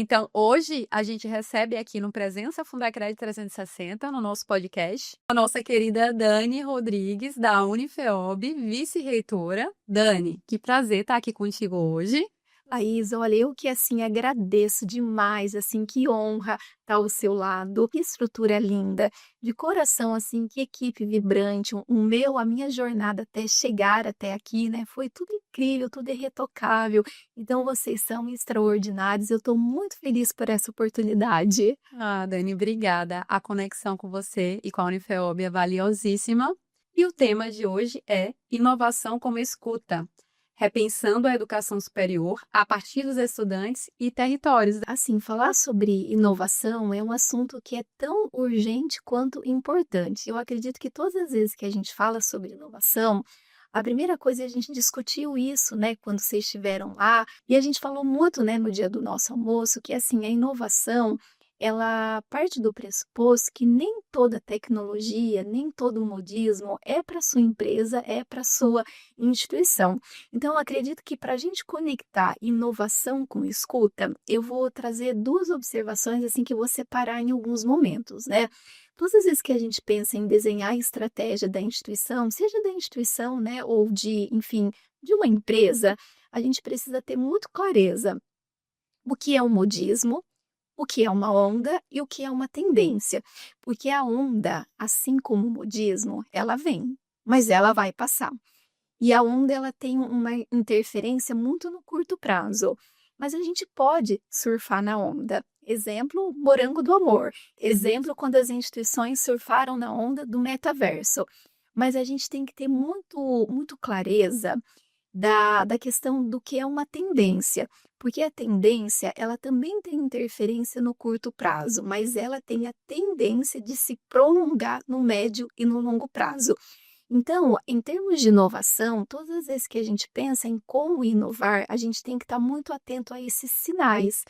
Então, hoje a gente recebe aqui no Presença Fundacred 360, no nosso podcast, a nossa querida Dani Rodrigues, da Unifeob, vice-reitora. Dani, que prazer estar aqui contigo hoje. Laís, olha, eu que assim agradeço demais, assim, que honra estar ao seu lado, que estrutura linda, de coração, assim, que equipe vibrante, a minha jornada até chegar até aqui, né, foi tudo incrível, tudo irretocável, então vocês são extraordinários, eu estou muito feliz por essa oportunidade. Ah, Dani, obrigada. A conexão com você e com a Unifeob é valiosíssima. E o tema de hoje é inovação como escuta, repensando a educação superior a partir dos estudantes e territórios. Assim, falar sobre inovação é um assunto que é tão urgente quanto importante. Eu acredito que todas as vezes que a gente fala sobre inovação, a primeira coisa é a gente discutiu isso, né, quando vocês estiveram lá, e a gente falou muito, né, no dia do nosso almoço, que assim, a inovação, ela parte do pressuposto que nem toda tecnologia, nem todo modismo é para sua empresa, é para sua instituição. Então, eu acredito que para a gente conectar inovação com escuta, eu vou trazer duas observações assim que eu vou separar em alguns momentos, né? Todas as vezes que a gente pensa em desenhar a estratégia da instituição, seja da instituição, né, ou de, enfim, de uma empresa, a gente precisa ter muito clareza o que é um modismo, o que é uma onda e o que é uma tendência. Porque a onda, assim como o modismo, ela vem, mas ela vai passar. E a onda ela tem uma interferência muito no curto prazo, mas a gente pode surfar na onda. Exemplo, Morango do Amor. Exemplo, quando as instituições surfaram na onda do metaverso. Mas a gente tem que ter muito clareza da questão do que é uma tendência, porque a tendência ela também tem interferência no curto prazo, mas ela tem a tendência de se prolongar no médio e no longo prazo. Então, em termos de inovação, todas as vezes que a gente pensa em como inovar, a gente tem que estar muito atento a esses sinais,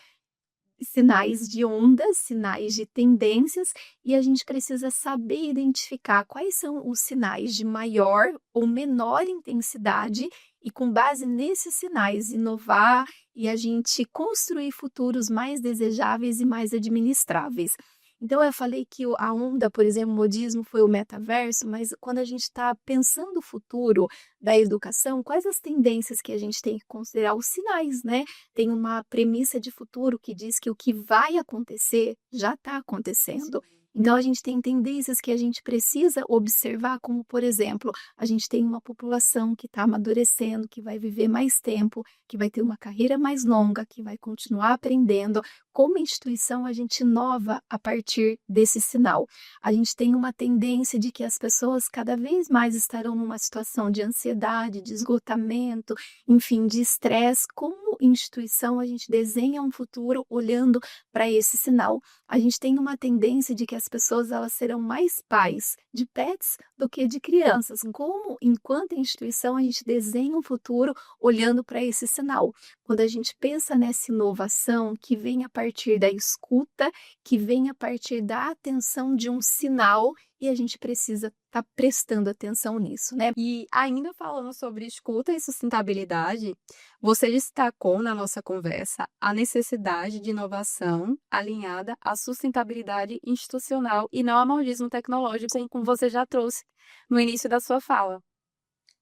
sinais de ondas, sinais de tendências, e a gente precisa saber identificar quais são os sinais de maior ou menor intensidade, e com base nesses sinais, inovar e a gente construir futuros mais desejáveis e mais administráveis. Então, eu falei que a onda, por exemplo, o modismo foi o metaverso, mas quando a gente está pensando o futuro da educação, quais as tendências que a gente tem que considerar? Os sinais, né? Tem uma premissa de futuro que diz que o que vai acontecer já está acontecendo. Então, a gente tem tendências que a gente precisa observar, como, por exemplo, a gente tem uma população que está amadurecendo, que vai viver mais tempo, que vai ter uma carreira mais longa, que vai continuar aprendendo. Como instituição, a gente inova a partir desse sinal. A gente tem uma tendência de que as pessoas cada vez mais estarão numa situação de ansiedade, de esgotamento, enfim, de estresse. Como instituição, a gente desenha um futuro olhando para esse sinal. A gente tem uma tendência de que as pessoas elas serão mais pais de pets do que de crianças. Como, enquanto instituição, a gente desenha um futuro olhando para esse sinal. Quando a gente pensa nessa inovação que vem a partir da escuta, que vem a partir da atenção de um sinal, e a gente precisa estar prestando atenção nisso, né? E ainda falando sobre escuta e sustentabilidade, você destacou na nossa conversa a necessidade de inovação alinhada à sustentabilidade institucional e não ao modismo tecnológico, assim como você já trouxe no início da sua fala.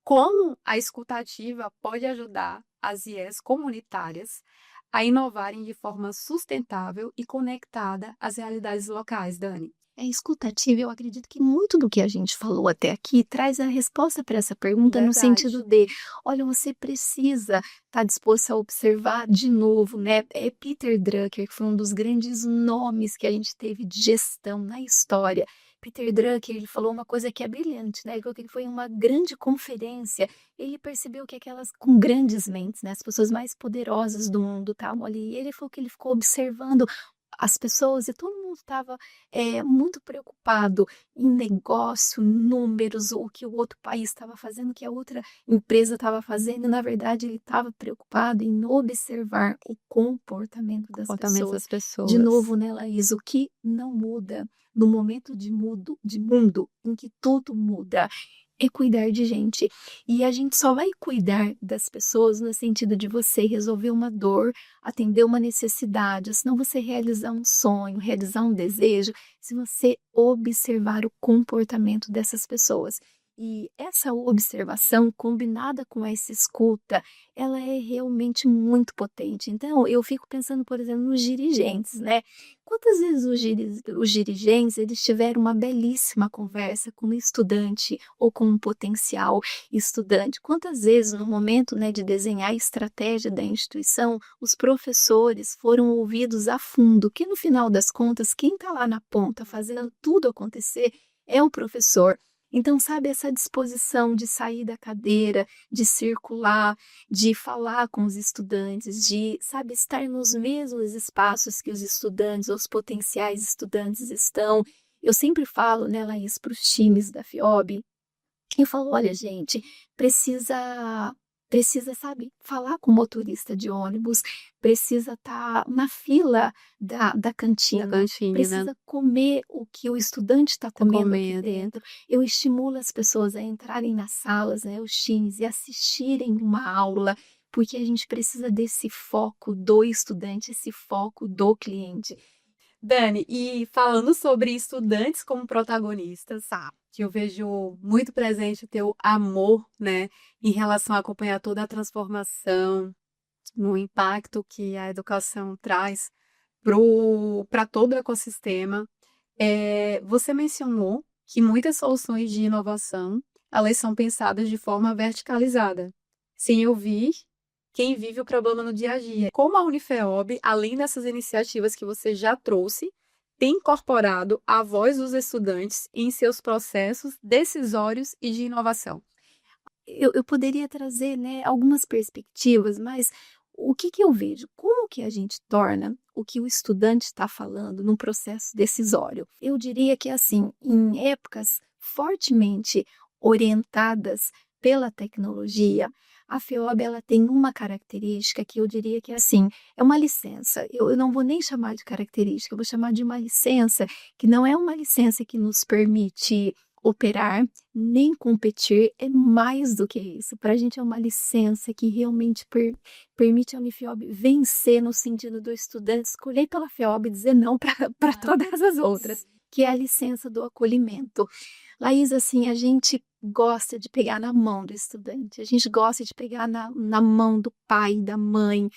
Como a escutativa pode ajudar as IEs comunitárias a inovarem de forma sustentável e conectada às realidades locais, Dani? É escutativa, eu acredito que muito do que a gente falou até aqui traz a resposta para essa pergunta no Verdade. sentido de, olha, você precisa estar disposto a observar de novo, né? É Peter Drucker, que foi um dos grandes nomes que a gente teve de gestão na história. Peter Drucker, ele falou uma coisa que é brilhante, né? Que foi uma grande conferência. Ele percebeu que aquelas com grandes mentes, né? As pessoas mais poderosas do mundo estavam ali. E ele falou que ele ficou observando as pessoas e todo mundo estava muito preocupado em negócio, números, o que o outro país estava fazendo, o que a outra empresa estava fazendo. E, na verdade, ele estava preocupado em observar o comportamento das Comportamentos pessoas. das De pessoas. novo, né, Laís, o que não muda no momento de mundo em que tudo muda. é cuidar de gente. E a gente só vai cuidar das pessoas no sentido de você resolver uma dor, atender uma necessidade, ou senão você realizar um sonho, realizar um desejo, se você observar o comportamento dessas pessoas. E essa observação, combinada com essa escuta, ela é realmente muito potente. Então, eu fico pensando, por exemplo, nos dirigentes, né? Quantas vezes os dirigentes eles tiveram uma belíssima conversa com um estudante ou com um potencial estudante? Quantas vezes, no momento, né, de desenhar a estratégia da instituição, os professores foram ouvidos a fundo, que no final das contas, quem está lá na ponta fazendo tudo acontecer é o professor. Então, sabe, essa disposição de sair da cadeira, de circular, de falar com os estudantes, de, sabe, estar nos mesmos espaços que os estudantes, os potenciais estudantes estão. Eu sempre falo, né, Laís, para os times da FIOB, eu falo, olha, gente, precisa, sabe, falar com o motorista de ônibus, precisa estar na fila da Da cantina, cantina, precisa comer o que o estudante está tá comendo aqui comendo. dentro. Eu estimulo as pessoas a entrarem nas salas, né, os times, e assistirem uma aula, porque a gente precisa desse foco do estudante, esse foco do cliente. Dani, e falando sobre estudantes como protagonistas, que eu vejo muito presente o teu amor, né, em relação a acompanhar toda a transformação, no impacto que a educação traz para todo o ecossistema. Você mencionou que muitas soluções de inovação, elas são pensadas de forma verticalizada, sem ouvir quem vive o problema no dia a dia. Como a Unifeob, além dessas iniciativas que você já trouxe, tem incorporado a voz dos estudantes em seus processos decisórios e de inovação? Eu poderia trazer, né, algumas perspectivas, mas o que que eu vejo? Como que a gente torna o que o estudante está falando num processo decisório? Eu diria que, assim, em épocas fortemente orientadas pela tecnologia, a FEOB ela tem uma característica que eu diria que, assim, é uma licença. Eu não vou nem chamar de característica, eu vou chamar de uma licença que não é uma licença que nos permite operar nem competir, é mais do que isso. Para a gente é uma licença que realmente permite a Unifiob vencer no sentido do estudante escolher pela FIOB e dizer não para todas as outras, que é a licença do acolhimento. Laís, assim, a gente gosta de pegar na mão do estudante, a gente gosta de pegar na mão do pai, da mãe,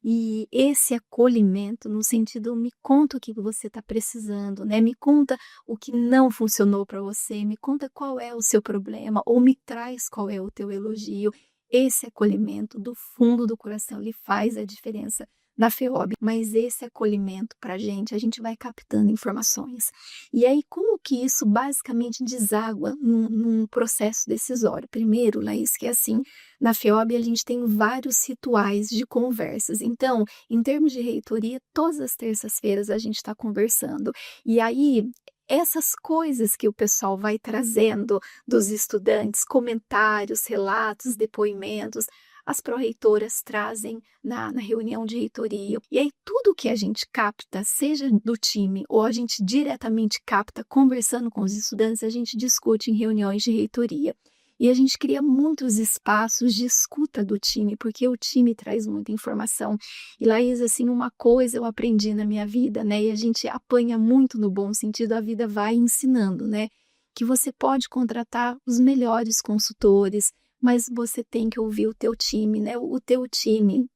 e esse acolhimento, no sentido, me conta o que você está precisando, né? Me conta o que não funcionou para você, me conta qual é o seu problema, ou me traz qual é o teu elogio. Esse acolhimento do fundo do coração, ele faz a diferença na FEOB, mas esse acolhimento para a gente vai captando informações. E aí, como que isso basicamente deságua num processo decisório? Primeiro, Laís, que é assim, na FEOB a gente tem vários rituais de conversas. Então, em termos de reitoria, todas as terças-feiras a gente está conversando. E aí, essas coisas que o pessoal vai trazendo dos estudantes, comentários, relatos, depoimentos, as pró-reitoras trazem na reunião de reitoria. E aí, tudo que a gente capta, seja do time ou a gente diretamente capta conversando com os estudantes, a gente discute em reuniões de reitoria. E a gente cria muitos espaços de escuta do time, porque o time traz muita informação. E, Laís, assim, uma coisa eu aprendi na minha vida, né? E a gente apanha muito no bom sentido, a vida vai ensinando, né? Que você pode contratar os melhores consultores, mas você tem que ouvir o teu time, né? O teu time,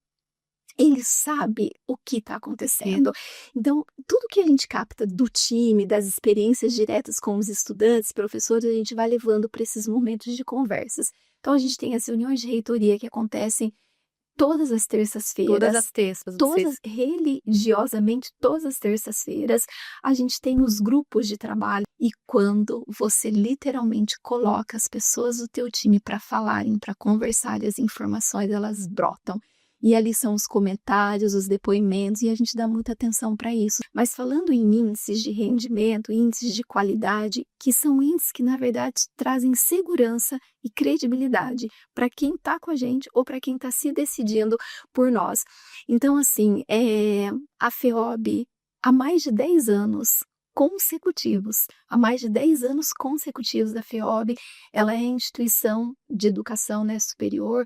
ele sabe o que está acontecendo. Então, tudo que a gente capta do time, das experiências diretas com os estudantes, professores, a gente vai levando para esses momentos de conversas. Então, a gente tem as reuniões de reitoria que acontecem todas as Todas terças-feiras, as terças, vocês. religiosamente, todas as terças-feiras, a gente tem os grupos de trabalho. E quando você literalmente coloca as pessoas do teu time para falarem, para conversarem, as informações elas brotam. E ali são os comentários, os depoimentos, e a gente dá muita atenção para isso. Mas falando em índices de rendimento, índices de qualidade, que são índices que, na verdade, trazem segurança e credibilidade para quem está com a gente ou para quem está se decidindo por nós. Então, assim, a FEOB, há mais de 10 anos, consecutivos. Há mais de 10 anos consecutivos da FEOB, ela é a instituição de educação, né, superior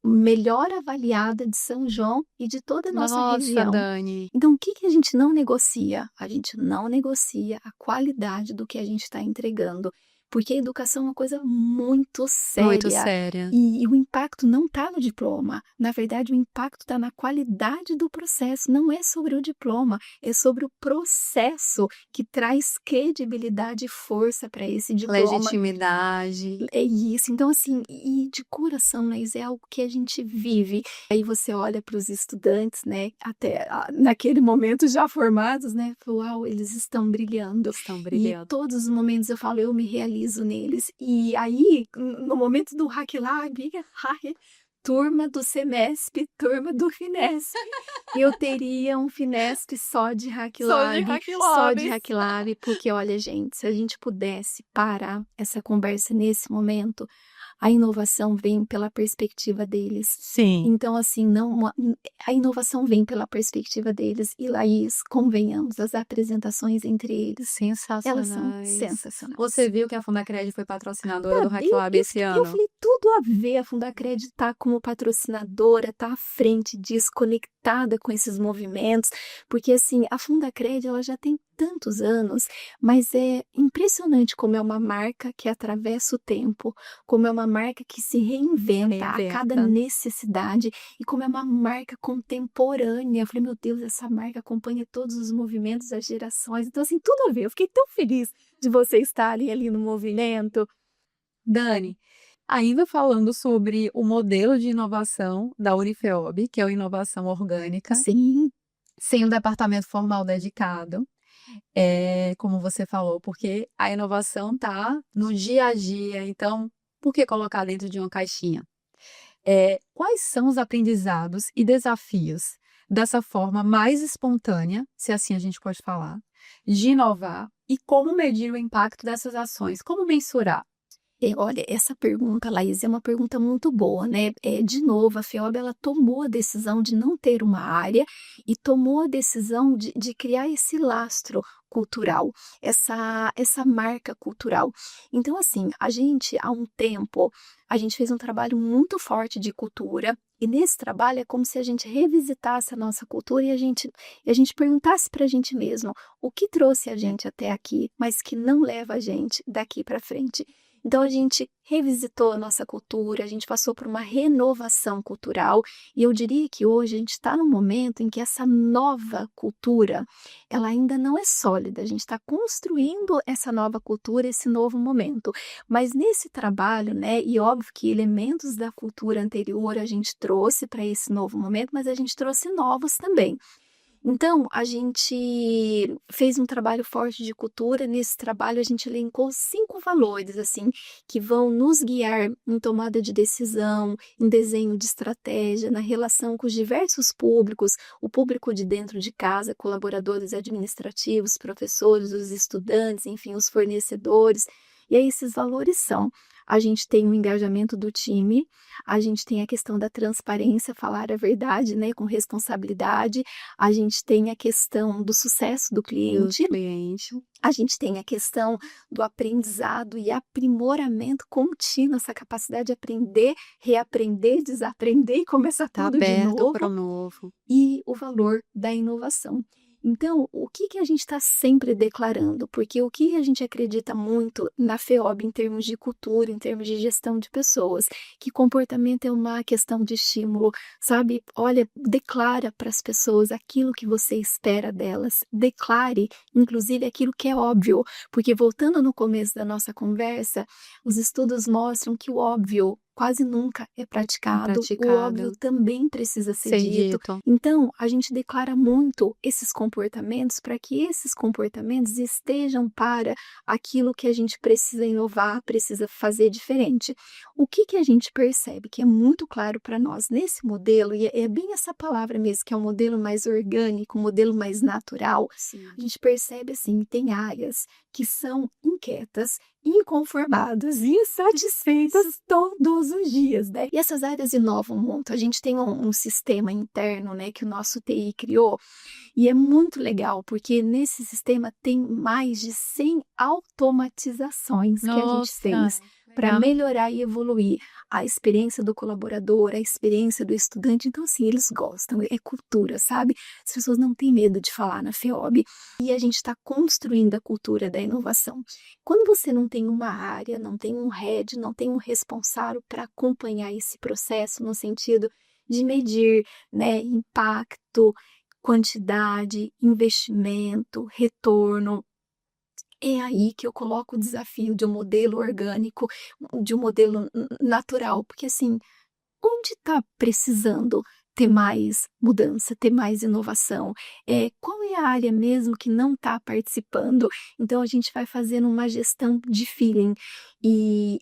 melhor avaliada de São João e de toda a nossa Nossa, região. Dani. Então, o que que a gente não negocia? A gente não negocia a qualidade do que a gente está entregando, porque a educação é uma coisa muito Muito séria. séria. E o impacto não está no diploma. Na verdade, o impacto está na qualidade do processo. Não é sobre o diploma, é sobre o processo que traz credibilidade e força para esse diploma. Legitimidade. É isso. Então, assim, e de coração, Laís, é algo que a gente vive. Aí você olha para os estudantes, né, até naquele momento já formados, né, uau, eles estão brilhando. Estão E brilhando. todos os momentos eu falo, eu me realizo neles. E aí, no momento do Hack Lab, turma do Semesp, turma do Finesp. Eu teria um Finesp só de Hack Lab, só de Hack Lab, porque olha, gente, se a gente pudesse parar essa conversa nesse momento, a inovação vem pela perspectiva deles. Sim. Então, assim, a inovação vem pela perspectiva deles. E, Laís, convenhamos, as apresentações entre eles, elas são Sensacionais. sensacionais. Você viu que a Fundacred foi patrocinadora do Hack Sabe, Lab esse eu ano? falei, tudo a ver a Fundacred tá como patrocinadora, tá à frente disso, conectada com esses movimentos, porque assim, a Fundacred ela já tem tantos anos, mas é impressionante como é uma marca que atravessa o tempo, como é uma marca que se reinventa a cada Reinventa. necessidade e como é uma marca contemporânea. Eu falei, meu Deus, essa marca acompanha todos os movimentos, as gerações, então assim, tudo a ver. Eu fiquei tão feliz de vocês estarem ali no movimento. Dani, ainda falando sobre o modelo de inovação da Unifeob, que é a inovação orgânica, Sim, sem um departamento formal dedicado, como você falou, porque a inovação está no dia a dia, então, por que colocar dentro de uma caixinha? Quais são os aprendizados e desafios dessa forma mais espontânea, se assim a gente pode falar, de inovar e como medir o impacto dessas ações? Como mensurar? olha, essa pergunta, Laís, é uma pergunta muito boa, né? De novo, a FEOB ela tomou a decisão de não ter uma área e tomou a decisão de criar esse lastro cultural, essa marca cultural. Então, assim, a gente, há um tempo, a gente fez um trabalho muito forte de cultura, e nesse trabalho é como se a gente revisitasse a nossa cultura e a gente perguntasse para a gente mesmo o que trouxe a gente até aqui, mas que não leva a gente daqui para frente. Então, a gente revisitou a nossa cultura, a gente passou por uma renovação cultural, e eu diria que hoje a gente está num momento em que essa nova cultura, ela ainda não é sólida, a gente está construindo essa nova cultura, esse novo momento. Mas nesse trabalho, né, e óbvio que elementos da cultura anterior a gente trouxe para esse novo momento, mas a gente trouxe novos também. Então, a gente fez um trabalho forte de cultura. Nesse trabalho, a gente elencou 5 valores, assim, que vão nos guiar em tomada de decisão, em desenho de estratégia, na relação com os diversos públicos, o público de dentro de casa, colaboradores administrativos, professores, os estudantes, enfim, os fornecedores. E aí, esses valores são: a gente tem o engajamento do time, a gente tem a questão da transparência, falar a verdade, né, com responsabilidade, a gente tem a questão do sucesso do cliente, a gente tem a questão do aprendizado e aprimoramento contínuo, essa capacidade de aprender, reaprender, desaprender e começar Está tudo de aberto para o novo, novo. e o valor da inovação. Então, o que que a gente está sempre declarando? Porque o que a gente acredita muito na FEOB em termos de cultura, em termos de gestão de pessoas, que comportamento é uma questão de estímulo, sabe? Olha, declara para as pessoas aquilo que você espera delas, declare, inclusive, aquilo que é óbvio, porque voltando no começo da nossa conversa, os estudos mostram que o óbvio quase nunca é praticado, o óbvio também precisa ser dito. Então, a gente declara muito esses comportamentos para que esses comportamentos estejam para aquilo que a gente precisa inovar, precisa fazer diferente. O que que a gente percebe que é muito claro para nós nesse modelo, e é bem essa palavra mesmo, que é um modelo mais orgânico, um modelo mais natural, Sim. a gente percebe assim, tem áreas que são inquietas, inconformadas e insatisfeitas todos os dias, né? E essas áreas inovam muito. A gente tem um sistema interno, né, que o nosso TI criou, e é muito legal, porque nesse sistema tem mais de 100 automatizações que a gente fez para legal. melhorar e evoluir a experiência do colaborador, a experiência do estudante. Então, assim, eles gostam, é cultura, sabe? As pessoas não têm medo de falar na FEOB. E a gente está construindo a cultura da inovação. Quando você não tem uma área, não tem um head, não tem um responsável para acompanhar esse processo no sentido de medir, né, impacto, quantidade, investimento, retorno, é aí que eu coloco o desafio de um modelo orgânico, de um modelo natural, porque assim, onde está precisando ter mais mudança, ter mais inovação? Qual é a área mesmo que não está participando? Então, a gente vai fazendo uma gestão de feeling. E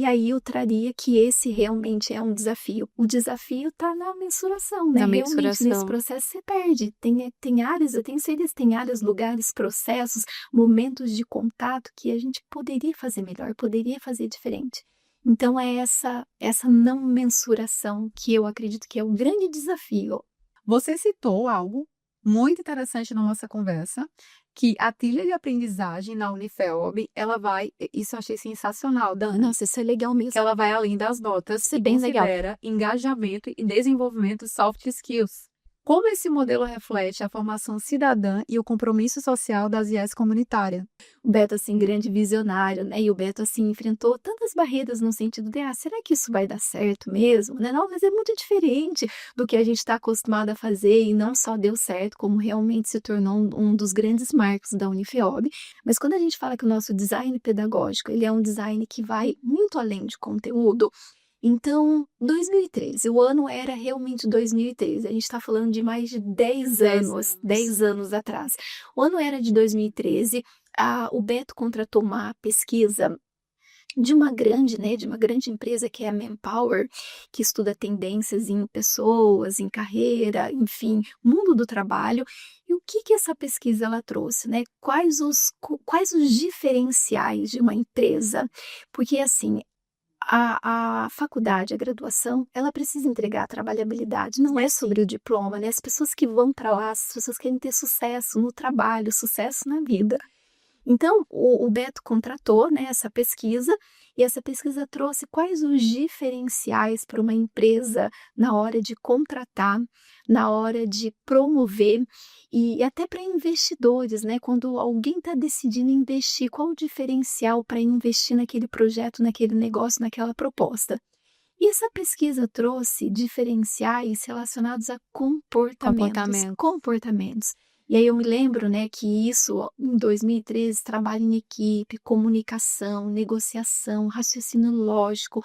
aí eu traria que esse realmente é um desafio. O desafio está na mensuração, né? Na Realmente, nesse mensuração. processo você perde. Tem áreas, eu tenho certeza, tem áreas, lugares, processos, momentos de contato que a gente poderia fazer melhor, poderia fazer diferente. Então é essa não mensuração que eu acredito que é o grande desafio. Você citou algo muito interessante na nossa conversa, que a trilha de aprendizagem na Unifeob, ela vai, isso eu achei sensacional, Dani, Nossa, isso é legal mesmo. que ela vai além das notas Isso é e bem legal. considera engajamento e desenvolvimento de soft skills. Como esse modelo reflete a formação cidadã e o compromisso social das IES comunitária? O Beto, assim, grande visionário, né? E o Beto, assim, enfrentou tantas barreiras no sentido de, será que isso vai dar certo mesmo? Né? Não, mas é muito diferente do que a gente está acostumado a fazer e não só deu certo, como realmente se tornou um dos grandes marcos da Unifeob. Mas quando a gente fala que o nosso design pedagógico, ele é um design que vai muito além de conteúdo. Então, 2013, o ano era realmente 2013, a gente está falando de mais de 10 anos, 10 anos atrás. O ano era de 2013, o Beto contratou uma pesquisa de uma grande, né, de uma grande empresa que é a Manpower, que estuda tendências em pessoas, em carreira, enfim, mundo do trabalho. E o que essa pesquisa ela trouxe, né? Quais os diferenciais de uma empresa? Porque assim, a faculdade, a graduação, ela precisa entregar trabalhabilidade, não é sobre o diploma, né? As pessoas que vão para lá, as pessoas querem ter sucesso no trabalho, sucesso na vida. Então, o Beto contratou, né, essa pesquisa, e essa pesquisa trouxe quais os diferenciais para uma empresa na hora de contratar, na hora de promover, e até para investidores, né? Quando alguém está decidindo investir, qual o diferencial para investir naquele projeto, naquele negócio, naquela proposta? E essa pesquisa trouxe diferenciais relacionados a comportamentos. E aí eu me lembro, né, que isso em 2013, trabalho em equipe, comunicação, negociação, raciocínio lógico,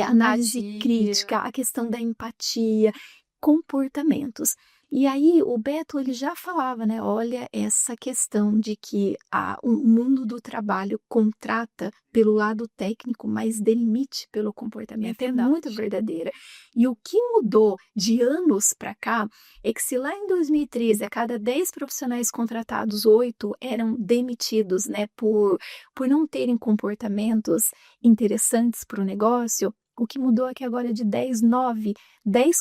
análise Empatia. crítica, a questão da empatia, comportamentos. E aí o Beto ele já falava, né, olha essa questão de que o mundo do trabalho contrata pelo lado técnico, mas demite pelo comportamento. É muito verdadeira. E o que mudou de anos para cá é que se lá em 2013, a cada 10 profissionais contratados, 8 eram demitidos, né, por não terem comportamentos interessantes para o negócio, o que mudou é que agora de 10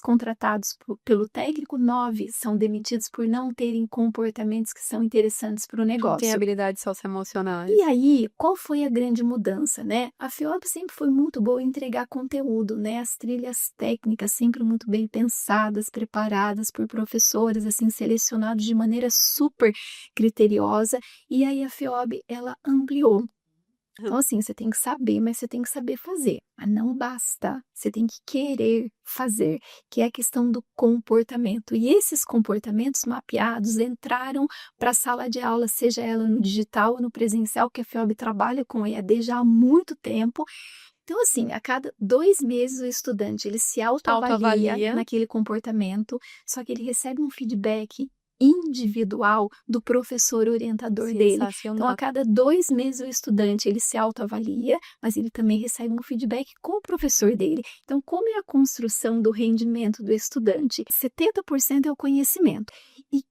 contratados pelo técnico, 9 são demitidos por não terem comportamentos que são interessantes para o negócio. Tem habilidades socioemocionais. E aí, qual foi a grande mudança, né? A FEOB sempre foi muito boa em entregar conteúdo, né? As trilhas técnicas sempre muito bem pensadas, preparadas por professores, assim, selecionados de maneira super criteriosa. E aí a FEOB, ela ampliou. Então, assim, você tem que saber, mas você tem que saber fazer. Mas não basta. Você tem que querer fazer, que é a questão do comportamento. E esses comportamentos mapeados entraram para a sala de aula, seja ela no digital ou no presencial, que a FEOB trabalha com EAD já há muito tempo. Então, assim, a cada 2 meses o estudante ele se autoavalia naquele comportamento, só que ele recebe um feedback individual do professor orientador dele. Então, a cada 2 meses o estudante ele se autoavalia, mas ele também recebe um feedback com o professor dele. Então, como é a construção do rendimento do estudante? 70% é o conhecimento. E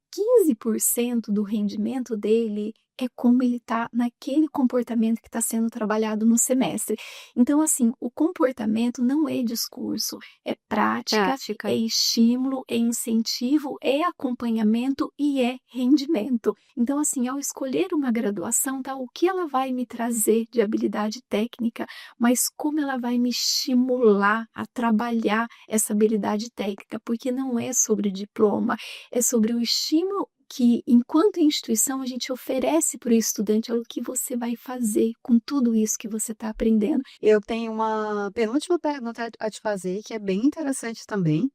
15% do rendimento dele é como ele está naquele comportamento que está sendo trabalhado no semestre. Então, assim, o comportamento não é discurso, é prática, Prática. é estímulo, é incentivo, é acompanhamento e é rendimento. Então, assim, ao escolher uma graduação, tá, o que ela vai me trazer de habilidade técnica, mas como ela vai me estimular a trabalhar essa habilidade técnica, porque não é sobre diploma, é sobre o estímulo que, enquanto instituição, a gente oferece para o estudante o que você vai fazer com tudo isso que você está aprendendo. Eu tenho uma penúltima pergunta a te fazer, que é bem interessante também,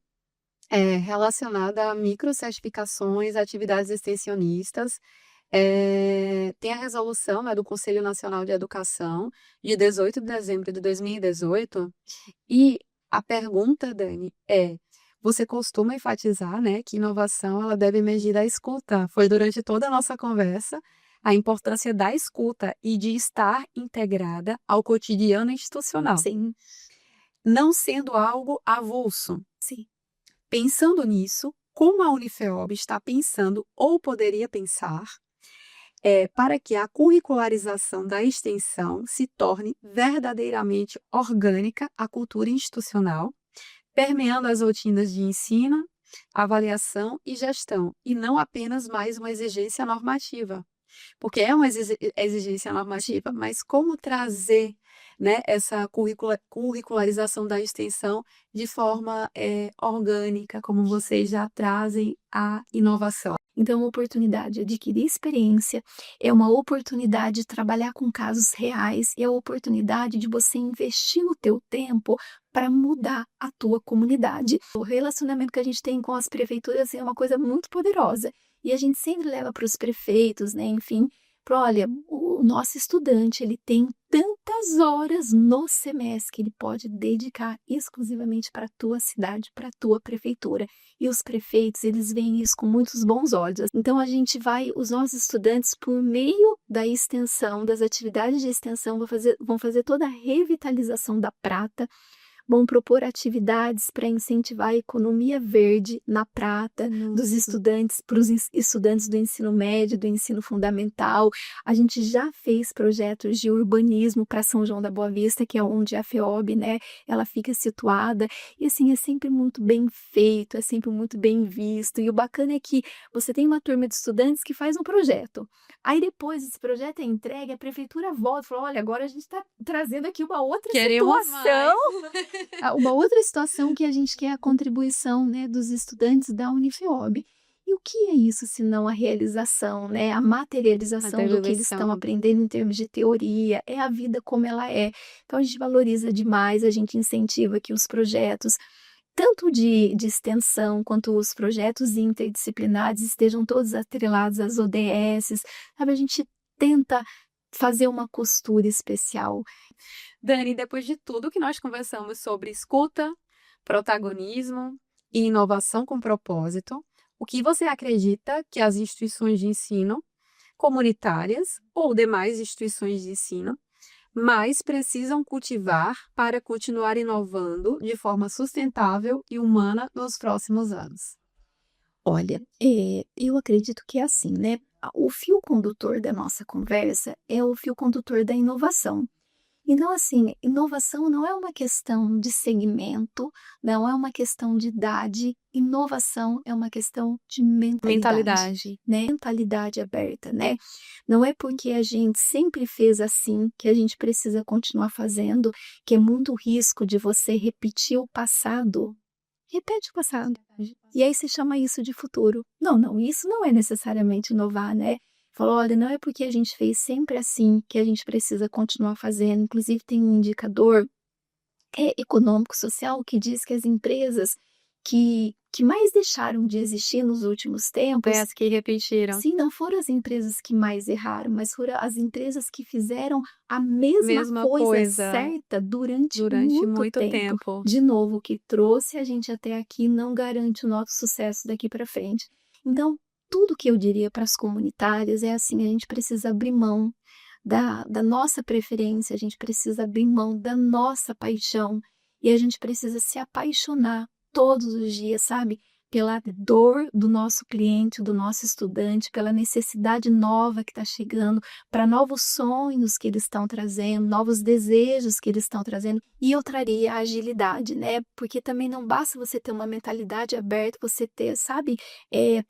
relacionada a microcertificações, atividades extensionistas. Tem a resolução, né, do Conselho Nacional de Educação, de 18 de dezembro de 2018, e a pergunta, Dani, você costuma enfatizar, né, que inovação ela deve emergir da escuta. Foi durante toda a nossa conversa a importância da escuta e de estar integrada ao cotidiano institucional, Sim, não sendo algo avulso. sim. Pensando nisso, como a Unifeob está pensando ou poderia pensar para que a curricularização da extensão se torne verdadeiramente orgânica à cultura institucional, permeando as rotinas de ensino, avaliação e gestão, e não apenas mais uma exigência normativa. Porque é uma exigência normativa, mas como trazer, né, essa curricularização da extensão de forma orgânica, como vocês já trazem a inovação? Então, uma oportunidade de adquirir experiência, é uma oportunidade de trabalhar com casos reais, é a oportunidade de você investir o teu tempo para mudar a tua comunidade. O relacionamento que a gente tem com as prefeituras é uma coisa muito poderosa. E a gente sempre leva para os prefeitos, né? Enfim, olha, o nosso estudante, ele tem tantas horas no semestre que ele pode dedicar exclusivamente para a tua cidade, para a tua prefeitura. E os prefeitos, eles veem isso com muitos bons olhos. Então, os nossos estudantes, por meio da extensão, das atividades de extensão, vão fazer toda a revitalização da prata, vão propor atividades para incentivar a economia verde na prata dos estudantes, para os estudantes do ensino médio, do ensino fundamental. A gente já fez projetos de urbanismo para São João da Boa Vista, que é onde a FEOB, né, ela fica situada. E assim, é sempre muito bem feito, é sempre muito bem visto. E o bacana é que você tem uma turma de estudantes que faz um projeto. Aí depois esse projeto é entregue, a prefeitura volta e fala, olha, agora a gente está trazendo aqui uma outra situação. Uma outra situação que a gente quer a contribuição, né, dos estudantes da Unifeob. E o que é isso, se não a realização, né, a materialização do que eles estão aprendendo em termos de teoria, é a vida como ela é. Então, a gente valoriza demais, a gente incentiva que os projetos, tanto de extensão quanto os projetos interdisciplinares, estejam todos atrelados às ODS, sabe? A gente tenta fazer uma costura especial. Dani, depois de tudo que nós conversamos sobre escuta, protagonismo e inovação com propósito, o que você acredita que as instituições de ensino comunitárias ou demais instituições de ensino mais precisam cultivar para continuar inovando de forma sustentável e humana nos próximos anos? Olha, eu acredito que é assim, né? O fio condutor da nossa conversa é o fio condutor da inovação. Então, assim, inovação não é uma questão de segmento, não é uma questão de idade, inovação é uma questão de mentalidade, né? Mentalidade aberta, né? Não é porque a gente sempre fez assim que a gente precisa continuar fazendo, que é muito risco de você repetir o passado. Repete o passado. E aí você chama isso de futuro. Não, isso não é necessariamente inovar, né? Falou, olha, não é porque a gente fez sempre assim que a gente precisa continuar fazendo. Inclusive, tem um indicador econômico-social que diz que as empresas que mais deixaram de existir nos últimos tempos, As que repetiram. sim, não foram as empresas que mais erraram, mas foram as empresas que fizeram a mesma coisa certa durante muito tempo. De novo, o que trouxe a gente até aqui não garante o nosso sucesso daqui para frente. Então, tudo que eu diria para as comunitárias é assim, a gente precisa abrir mão da nossa preferência, a gente precisa abrir mão da nossa paixão e a gente precisa se apaixonar todos os dias, sabe? pela dor do nosso cliente, do nosso estudante, pela necessidade nova que está chegando, para novos sonhos que eles estão trazendo, novos desejos que eles estão trazendo. E eu traria a agilidade, né? Porque também não basta você ter uma mentalidade aberta, você ter, sabe,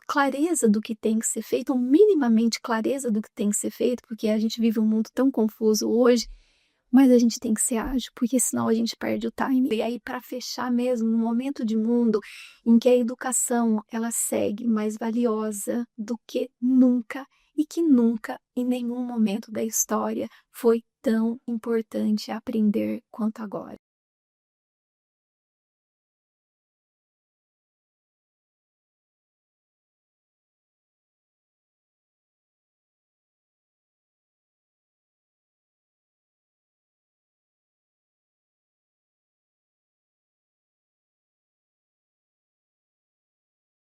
clareza do que tem que ser feito, ou minimamente clareza do que tem que ser feito, porque a gente vive um mundo tão confuso hoje. Mas a gente tem que ser ágil, porque senão a gente perde o time. E aí, para fechar mesmo, no momento de mundo em que a educação ela segue mais valiosa do que nunca, e que nunca, em nenhum momento da história, foi tão importante aprender quanto agora.